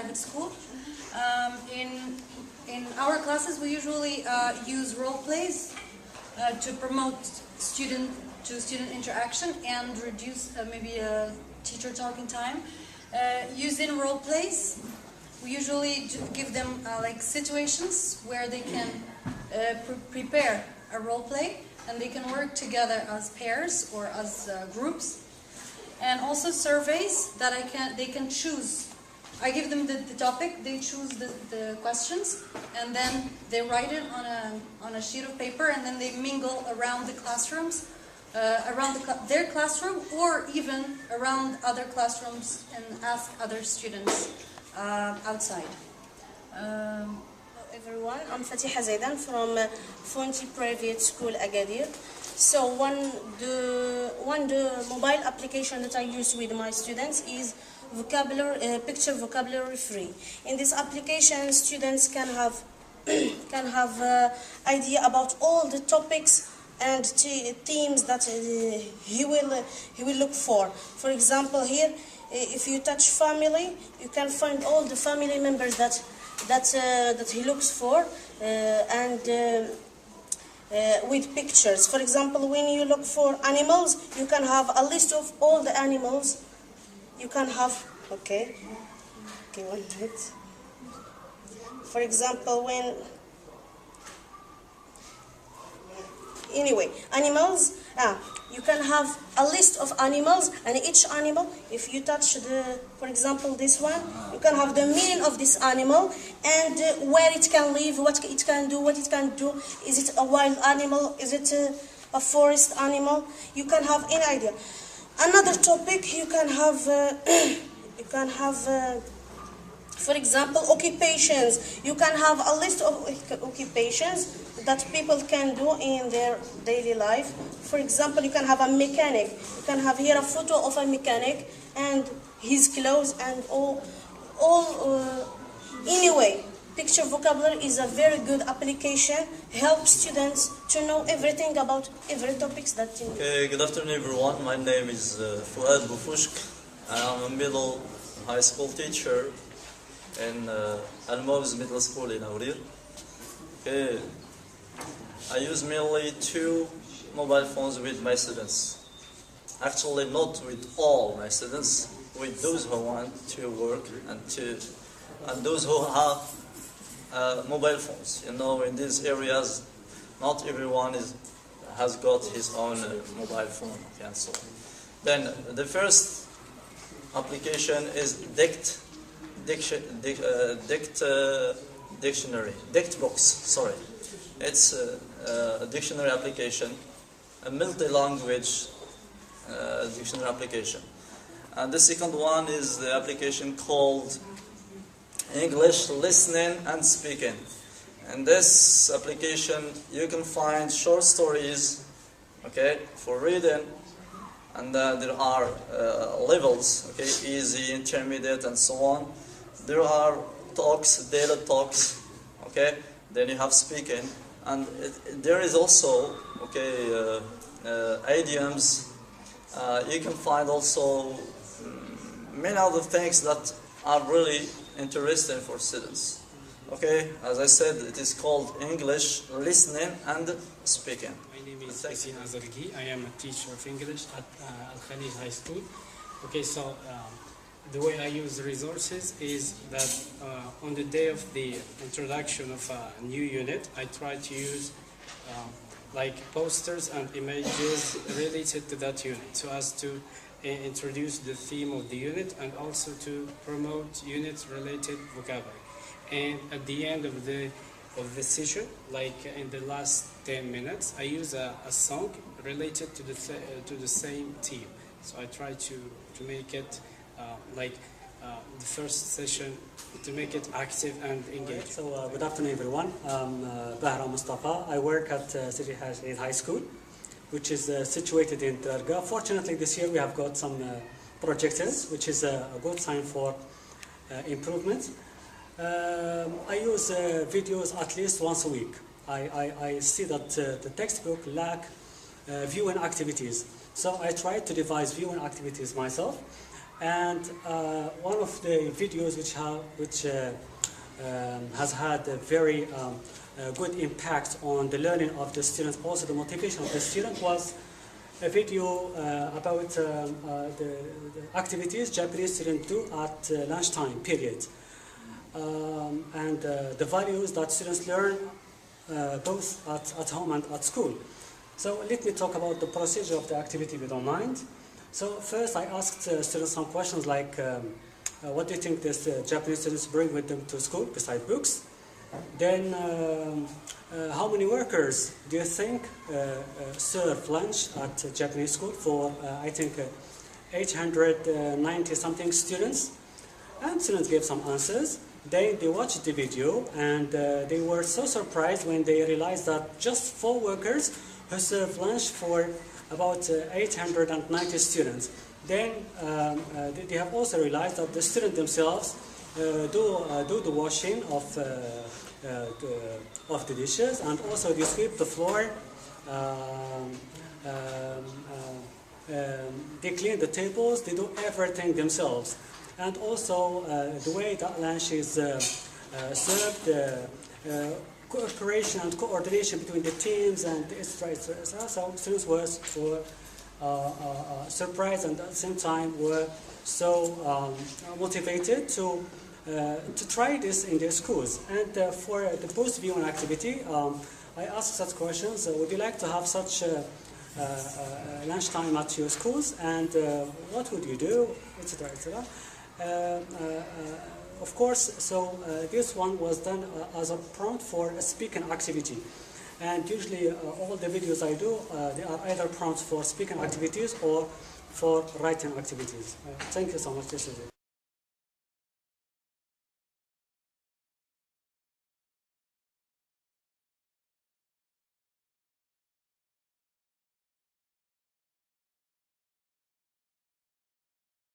private school. In our classes, we usually use role plays to promote student interaction and reduce maybe teacher talking time. Using role plays, we usually give them like situations where they can prepare a role play, and they can work together as pairs or as groups. And also surveys that they can choose. I give them the topic, they choose the questions, and then they write it on a sheet of paper, and then they mingle around the classrooms, around their classroom, or even around other classrooms, and ask other students outside. Everyone, I'm Fatiha Zaidan from IST Private School Agadir. So the mobile application that I use with my students is picture vocabulary free. In this application, students can have idea about all the topics and themes that he will look for. For example, here, if you touch family, you can find all the family members that he looks for, and with pictures. For example, when you look for animals, you can have a list of all the animals. You can have, okay, 1 minute. For example, animals, you can have a list of animals, and each animal, if you touch for example, this one, you can have the meaning of this animal, and where it can live, what it can do, is it a wild animal, is it a forest animal? You can have any idea. Another topic, you can have, for example, occupations. You can have a list of occupations that people can do in their daily life. For example, you can have a mechanic. You can have here a photo of a mechanic and his clothes and all. Anyway, picture vocabulary is a very good application. Helps students to know everything about every topics that you know. Okay, good afternoon everyone. My name is Fouad Boufushk. I'm a middle high school teacher in Al-Mawz Middle School in Agadir. Okay. I use mainly 2 mobile phones with my students. Actually, not with all my students, with those who want to work and those who have mobile phones. You know, in these areas, not everyone has got his own mobile phone. And so, then the first application is DictBox. Sorry, it's a dictionary application, a multi-language dictionary application. And the second one is the application called English Listening and Speaking. In this application, you can find short stories, okay, for reading, and there are levels, okay, easy, intermediate, and so on. There are talks, daily talks, okay. Then you have speaking, and there is also, okay, idioms. You can find also many other things that are really interesting for students. Okay, as I said, it is called English Listening and Speaking. My name is Yassine Azargi. I am a teacher of English at Al-Khalij High School. Okay, so the way I use resources is that on the day of the introduction of a new unit, I try to use like posters and images related to that unit, so as to introduce the theme of the unit and also to promote unit-related vocabulary. And at the end of the session, like in the last 10 minutes, I use a song related to the same theme. So I try to make it like the first session, to make it active and engaging. So good afternoon everyone. I'm Bahra Mustafa. I work at City High School, which is situated in Darga. Fortunately this year we have got some projectors, which is a good sign for improvement. I use videos at least once a week. I see that the textbook lack viewing activities, so I try to devise viewing activities myself, And one of the videos which has had a very good impact on the learning of the students, also the motivation of the student, was a video about the activities Japanese students do at lunchtime period, and the values that students learn both at home and at school. So let me talk about the procedure of the activity, if you don't mind. So first I asked students some questions like, what do you think these Japanese students bring with them to school besides books? Then, how many workers do you think serve lunch at Japanese school for, I think, 890 something students? And students gave some answers. They watched the video, and they were so surprised when they realized that just 4 workers who serve lunch for about 890 students. Then they have also realized that the students themselves do the washing of the dishes, and also they sweep the floor, they clean the tables, they do everything themselves. And also the way that lunch is served, cooperation and coordination between the teams, and etc. So students were surprised, and at the same time were so motivated to try this in their schools. And for the post-viewing activity, I asked such questions: would you like to have such lunchtime at your schools, and what would you do, etc., etc. Of course, so this one was done as a prompt for a speaking activity. And usually all the videos I do, they are either prompts for speaking activities or for writing activities. Thank you so much. This is it.